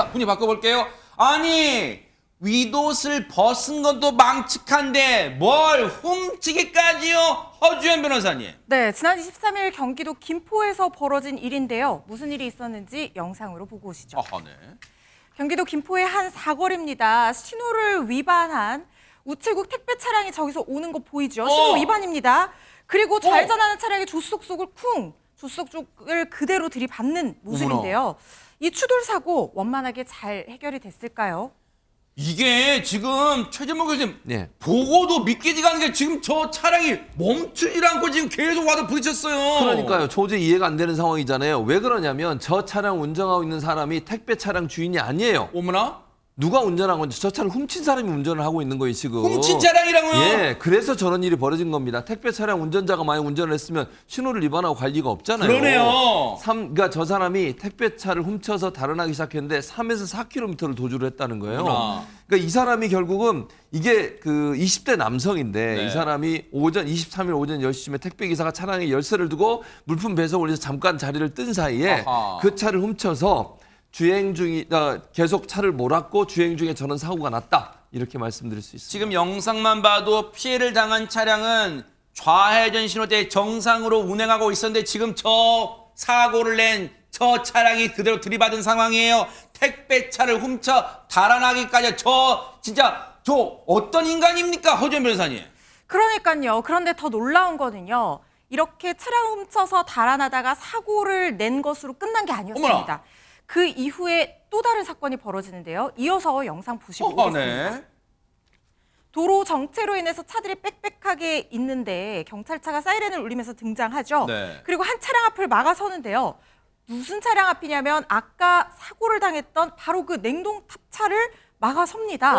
자, 분위 바꿔볼게요. 아니, 윗옷을 벗은 것도 망측한데 뭘 훔치기까지요? 허주연 변호사님. 네, 지난 23일 경기도 김포에서 벌어진 일인데요. 무슨 일이 있었는지 영상으로 보고 오시죠. 네. 경기도 김포의 한 사거리입니다. 신호를 위반한 우체국 택배 차량이 저기서 오는 거 보이죠? 신호 위반입니다. 그리고 좌회전하는 차량이 조수석 속을 조수석 쪽을 그대로 들이받는 모습인데요. 이 추돌 사고 원만하게 잘 해결이 됐을까요? 이게 지금 최재목 교수님 네. 보고도 믿기지가 않은 게 지금 저 차량이 멈추질 않고 지금 계속 와서 부딪혔어요. 그러니까요. 도저히 이해가 안 되는 상황이잖아요. 왜 그러냐면 저 차량 운전하고 있는 사람이 택배 차량 주인이 아니에요. 어머나? 누가 운전한 건지 저 차를 훔친 사람이 운전을 하고 있는 거예요, 지금. 훔친 차량이라고요? 예, 그래서 저런 일이 벌어진 겁니다. 택배 차량 운전자가 만약 운전을 했으면 신호를 위반하고 갈 리가 없잖아요. 그러네요. 그러니까 저 사람이 택배 차를 훔쳐서 달아나기 시작했는데 3에서 4km를 도주를 했다는 거예요. 그러니까 이 사람이 결국은 이게 그 20대 남성인데 네. 이 사람이 23일 오전 10시쯤에 택배 기사가 차량에 열쇠를 두고 물품 배송을 위해서 잠깐 자리를 뜬 사이에 그 차를 훔쳐서 계속 차를 몰았고 주행 중에 저런 사고가 났다. 이렇게 말씀드릴 수 있습니다. 지금 영상만 봐도 피해를 당한 차량은 좌회전 신호 때 정상으로 운행하고 있었는데 지금 저 사고를 낸 저 차량이 그대로 들이받은 상황이에요. 택배차를 훔쳐 달아나기까지 저 어떤 인간입니까? 허주연 변호사님. 그러니까요. 그런데 더 놀라운 거는요. 이렇게 차량 훔쳐서 달아나다가 사고를 낸 것으로 끝난 게 아니었습니다. 어머나. 그 이후에 또 다른 사건이 벌어지는데요. 이어서 영상 보시고 오겠습니다. 네. 도로 정체로 인해서 차들이 빽빽하게 있는데 경찰차가 사이렌을 울리면서 등장하죠. 네. 그리고 한 차량 앞을 막아서는데요. 무슨 차량 앞이냐면 아까 사고를 당했던 바로 그 냉동 탑차를 막아섭니다.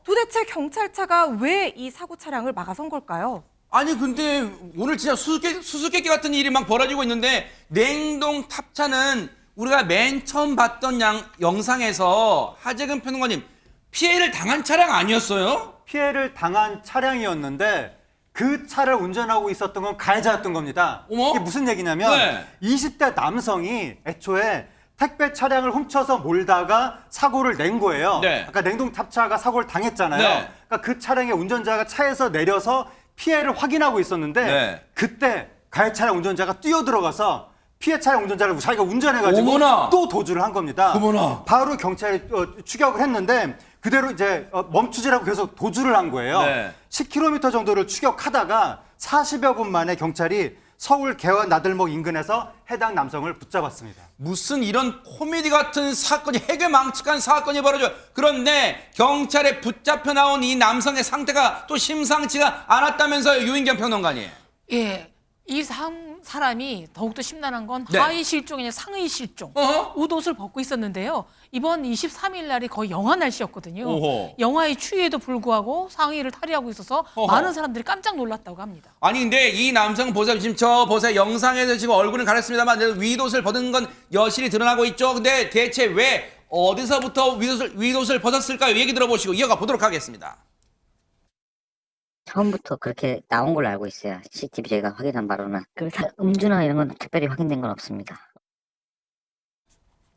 도대체 경찰차가 왜 이 사고 차량을 막아선 걸까요? 아니 근데 오늘 진짜 수수께끼 같은 일이 막 벌어지고 있는데 냉동 탑차는 우리가 맨 처음 봤던 영상에서 하재근 평론가님 피해를 당한 차량 아니었어요? 피해를 당한 차량이었는데 그 차를 운전하고 있었던 건 가해자였던 겁니다. 어머? 이게 무슨 얘기냐면 네. 20대 남성이 애초에 택배 차량을 훔쳐서 몰다가 사고를 낸 거예요. 네. 아까 냉동 탑차가 사고를 당했잖아요. 네. 그러니까 그 차량의 운전자가 차에서 내려서 피해를 확인하고 있었는데 네. 그때 가해 차량 운전자가 뛰어들어가서 피해 차량 운전자를 자기가 운전해가지고 어머나. 또 도주를 한 겁니다. 어머나. 바로 경찰이 추격을 했는데 그대로 이제 멈추지라고 계속 도주를 한 거예요. 네. 10km 정도를 추격하다가 40여 분 만에 경찰이 서울 개원 나들목 인근에서 해당 남성을 붙잡았습니다. 무슨 이런 코미디 같은 사건이 해괴망측한 사건이 벌어져요. 그런데 경찰에 붙잡혀 나온 이 남성의 상태가 또 심상치가 않았다면서요, 유인경 평론가님. 예, 이 사람이 더욱더 심란한 건 네. 하의 실종이 아니라 상의 실종. 웃옷을 벗고 있었는데요. 이번 23일 날이 거의 영하 날씨였거든요. 오호. 영하의 추위에도 불구하고 상의를 탈의하고 있어서 많은 사람들이 깜짝 놀랐다고 합니다. 아니 근데 이 남성 보세요. 지금 보세요. 영상에서 지금 얼굴은 가렸습니다만 윗옷을 벗은 건 여실히 드러나고 있죠. 근데 대체 왜 어디서부터 윗옷을 벗었을까요? 얘기 들어보시고 이어가 보도록 하겠습니다. 처음부터 그렇게 나온 걸로 알고 있어요. CCTV 저희가 확인한 바로는. 그래서 음주나 이런 건 특별히 확인된 건 없습니다.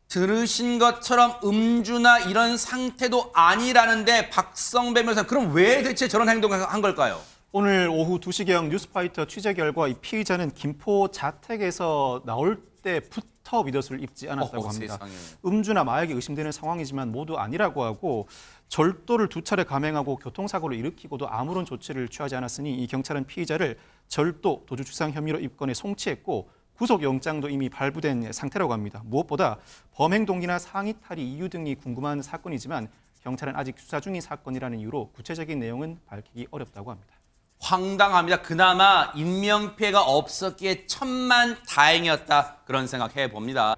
들으신 것처럼 음주나 이런 상태도 아니라는데 박성배 변호사 그럼 왜 대체 저런 행동을 한 걸까요? 오늘 오후 2시경 뉴스파이터 취재 결과 이 피의자는 김포 자택에서 나올 때부터 윗옷을 입지 않았다고 합니다. 세상에. 음주나 마약이 의심되는 상황이지만 모두 아니라고 하고 절도를 2차례 감행하고 교통사고를 일으키고도 아무런 조치를 취하지 않았으니 이 경찰은 피의자를 절도, 도주추상 혐의로 입건해 송치했고 구속영장도 이미 발부된 상태라고 합니다. 무엇보다 범행 동기나 상의 탈의 이유 등이 궁금한 사건이지만 경찰은 아직 수사 중인 사건이라는 이유로 구체적인 내용은 밝히기 어렵다고 합니다. 황당합니다. 그나마 인명피해가 없었기에 천만다행이었다 그런 생각해 봅니다.